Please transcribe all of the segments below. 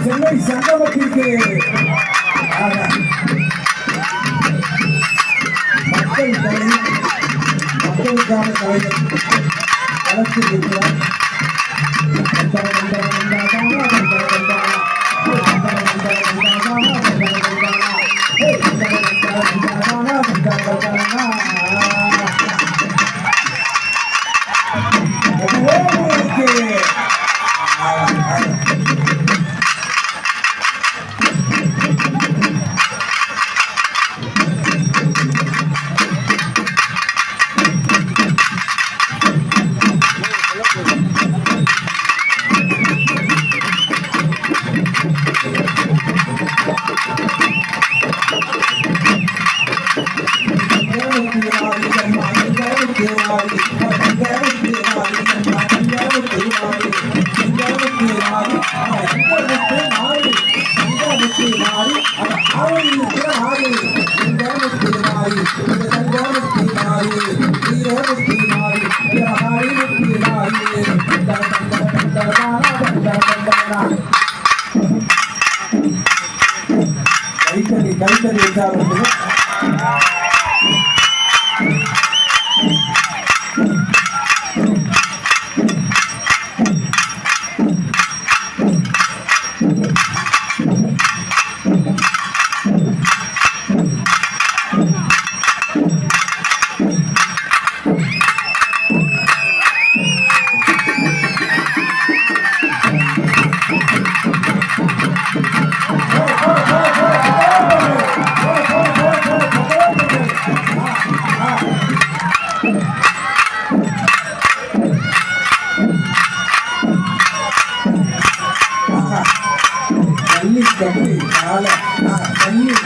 சென்னை சங்கமத்திற்கு மக்களுக்கான தலைவர் களத்தில் இருக்கிறார். கைத்தறி உற்சாகப்படுத்துங்க.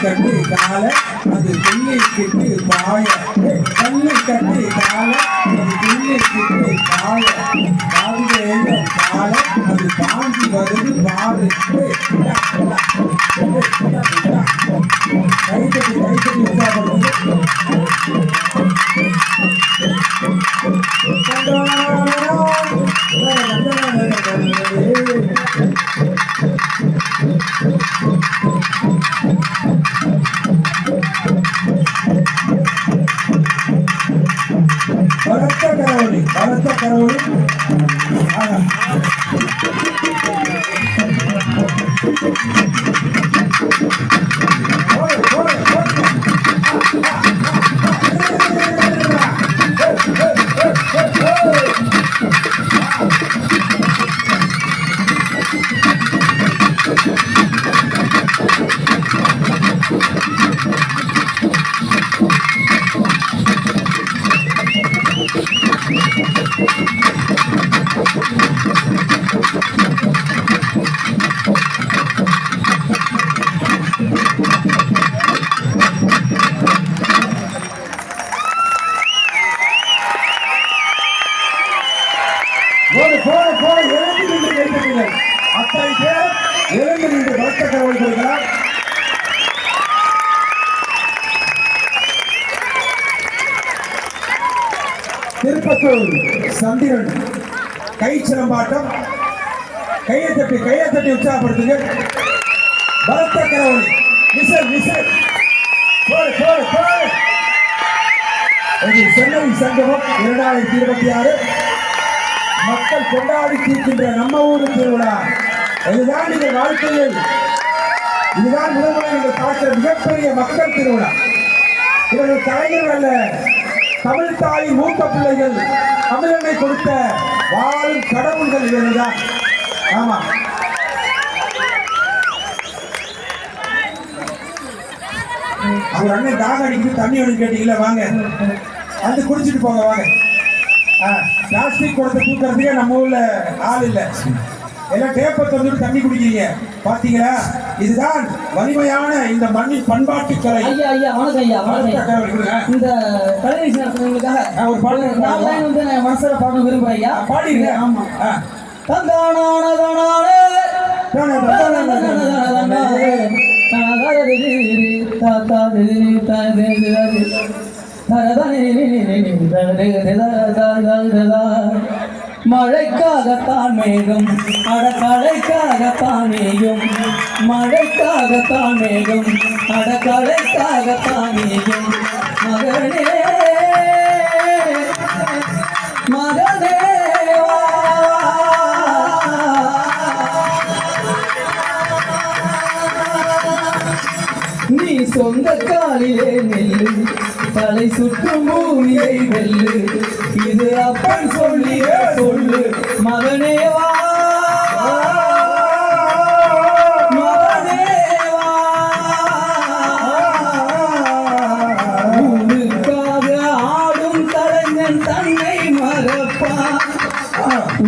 கட்டு கால அது துள்ளி கிட்டு பாய கண்ணு கட்டு கால அது துள்ளி கிட்டு பாய காவிய கால அது தாண்டி வருது பாரு. கைத்தறி உற்சாகப்படுது. பலத்த கரவொலி நின்று பலத்த கரவொலி கொடுக்கலாம். திருப்பத்தூர் சந்திரன் கை சிலம்பாட்டம். கையை தட்டி உற்சாகப்படுத்துங்க. பலத்த கரவொலி. சென்னை சங்கமம் 2026 மக்கள் கொண்டாடி தீர்க்கின்ற நம்ம ஊரு திருவிழா. இதுதான் நீங்கள் வாழ்க்கையில் இதுதான் முதல்முறை நீங்கள் பார்க்கிற மிகப்பெரிய மக்கள் திருவிழா. இவர்கள் கலைஞர்கள் அல்ல, தமிழ் தாயின் மூத்த பிள்ளைகள், தமிழனை கொடுத்த வாழும் கடவுள்கள் இவர்கள்தான். ஆமா, அவர் அண்ணன் தாக அடிக்குது, தண்ணி ஒன்று கேட்டீங்களா, வாங்க வந்து குடிச்சிட்டு போங்க வாங்க. பிளாஸ்டிக் குடத்தை தூக்கிறதுக்கே நம்ம ஊர்ல ஆள் இல்லை, எல்லாம் டேப்பை தந்துட்டு தண்ணி குடிக்கிறீங்க பாத்தீங்களா? இதுதான் வலிமையான இந்த மண்ணின் பண்பாட்டு கலை. ஐயா ஐயா வணக்கம் ஐயா, வணக்கம். இந்த கலை நடத்துறவங்களுக்காக ஒரு பாட்டு வந்து நான் மனசுல பாட விரும்புறேன் ஐயா. பாடிடுங்க. ஆமா. மழைக்காகத்தான் மேகம் அடக்கலைக்காகத்தான் மேகம், மழைக்காகத்தான் மேகம் அடக்கலைக்காகத்தான் மேகம். மகனே மகனே நீ சொந்த காலிலே நெல்லு, தலை சுற்றும் பூமியை வெல்லு, இது அப்பன் சொல்லிய சொல்லு. மகனே வா மகனே வா, ஊருக்காக ஆடும் கலைஞன் தன்னை மறப்பான்,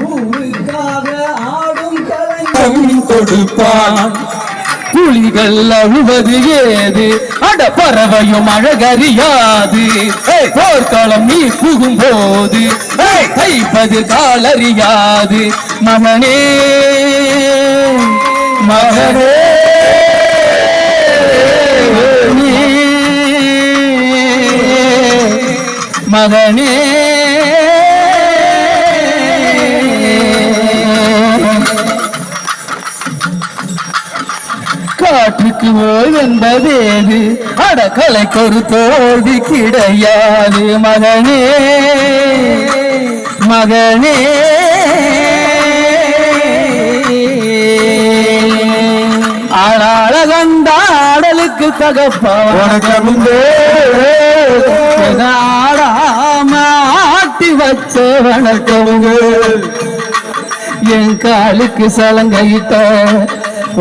ஊருக்காக ஆடும் கலைஞன் கொடுப்பான். புலிகள் அழுவது ஏது, அட பறவையும் அழகறியாது, போர்க்களம் நீ புகும் போது கைப்பது காலறியாது. மகனே மகனே மகனே காற்றுக்கு ஓய் என்பதேது, அடக்கலைக்கு ஒரு தோல்வி கிடையாது. மகனே மகனே ஆளாள கண்டாடலுக்கு தகப்பாடாம ஆட்டி வச்ச வணக்கமுங்க. என் காலுக்கு சலங்கையிட்ட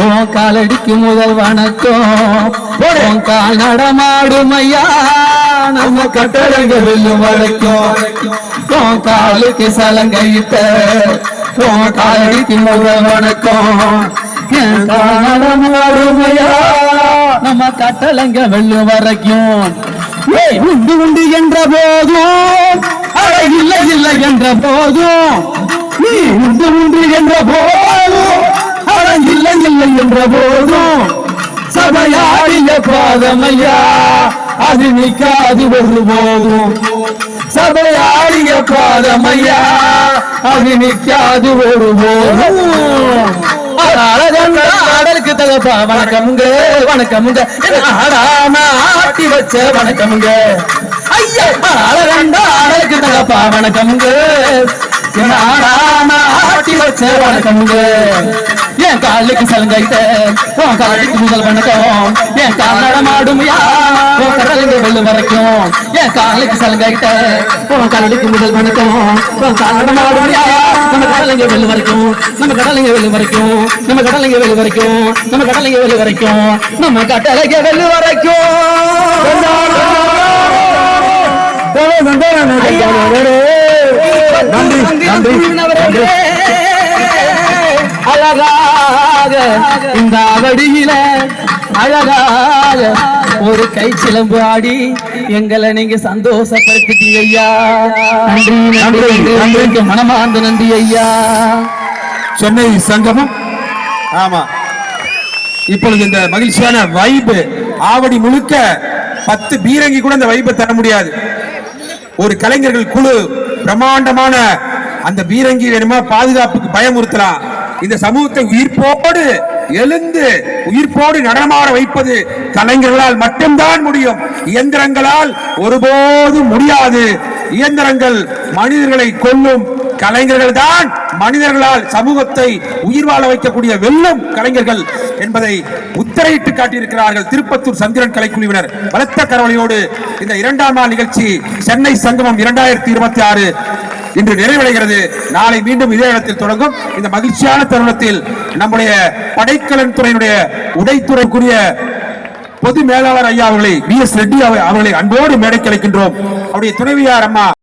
உன் காலடிக்கு முதல் வணக்கம். உன் கால் நடமாடும் ஐயா நம்ம கட்டழங்க வெல்லும் வரைக்கும். உன் காலுக்கு சலங்கையிட்ட உன் காலடிக்கு முதல் வணக்கம். என் கால் நடமாடும் ஐயா நம்ம கட்டழங்க வெல்லும் வரைக்கும். உண்டு உண்டு என்ற போதும் இல்லை இல்லை என்ற போதும், நீ உண்டு உண்டு என்ற போதும் இல்லை இல்லை என்ற போதும், சபையாடிய பாதமையா அது நிற்காது ஒரு போதும். சபையாடிய பாதமையா அது நிற்காது ஒரு போதும். ஆடலுக்கு தகப்பா வணக்கமுங்க வணக்கமுங்க, ஆட்டி வச்ச வணக்கமுங்க. ஐயா ஆடலுக்கு தகப்பா வணக்கமுங்க, ஆட்டி வச்ச வணக்கமுங்க. என் காலுக்கு சலங்கைட்ட உன் காலுக்கு முதல் வணக்கம். என் கால் நடமாடும் உன் கடலுக்கு வெள்ளு வரைக்கும். என் காலுக்கு சலங்கைட்ட உன் கடலுக்கு முதல் வணக்கம். உன் கால் நடமாடும் நம்ம கடலுங்க வெள்ளு வரைக்கும். நம்ம கடலுங்க வெள்ளு வரைக்கும். நம்ம கடலுங்க வெள்ளு வரைக்கும். நம்ம கடலுங்க வெள்ளு வரைக்கும். நம்ம கட்டளைங்க வெள்ளு வரைக்கும். அழகாக இந்த அவடியில அழகாக ஒரு கை சிலம்பு ஆடி எங்களை நீங்க சந்தோஷப்படுத்திட்டீங்க ஐயா. நன்றி நன்றி நன்றி, மனமார்ந்த நன்றி ஐயா. சென்னை சங்கமம். ஆமா, இப்பொழுது இந்த மகிழ்ச்சியான வைப் ஆவடி முழுக்க 10 பீரங்கி கூட இந்த வைப்பை தர முடியாது. ஒரு கலைஞர்கள் குழு பிரம்மாண்டமான அந்த பீரங்கி வேணுமா பாதுகாப்புக்கு பயமுறுத்தலாம். இந்த சமூகத்தை உயிர்ப்போடு எழுந்து உயிர்ப்போடு நடனமாட வைப்பது கலைஞர்களால் மட்டும்தான் முடியும். இயந்திரங்களால் ஒருபோதும் முடியாது. இயந்திரங்கள் மனிதர்களை கொல்லும், கலைஞர்கள் தான் மனிதர்களால் சமூகத்தை உயிர் வாழ வைக்கக்கூடிய வெல்லும் கலைஞர்கள் என்பதை உத்தரையிட்டு காட்டியிருக்கிறார்கள் திருப்பத்தூர் சந்திரன் கலைக்குழுவினர். பலத்த கரவொலியோடு இந்த 2ஆம் நாள் நிகழ்ச்சி சென்னை சங்கமம் 2026 இன்று நிறைவடைகிறது. நாளை மீண்டும் இதே இடத்தில் தொடங்கும். இந்த மகிழ்ச்சியான தருணத்தில் நம்முடைய படைக்கலன் துறையினுடைய உடைத்துறைக்குரிய பொது மேலாளர் ஐயா அவர்களை BS ரெட்டி அவர்களை அன்போடு மேடைக்கு அழைக்கின்றோம். அவருடைய துணைவியார் அம்மா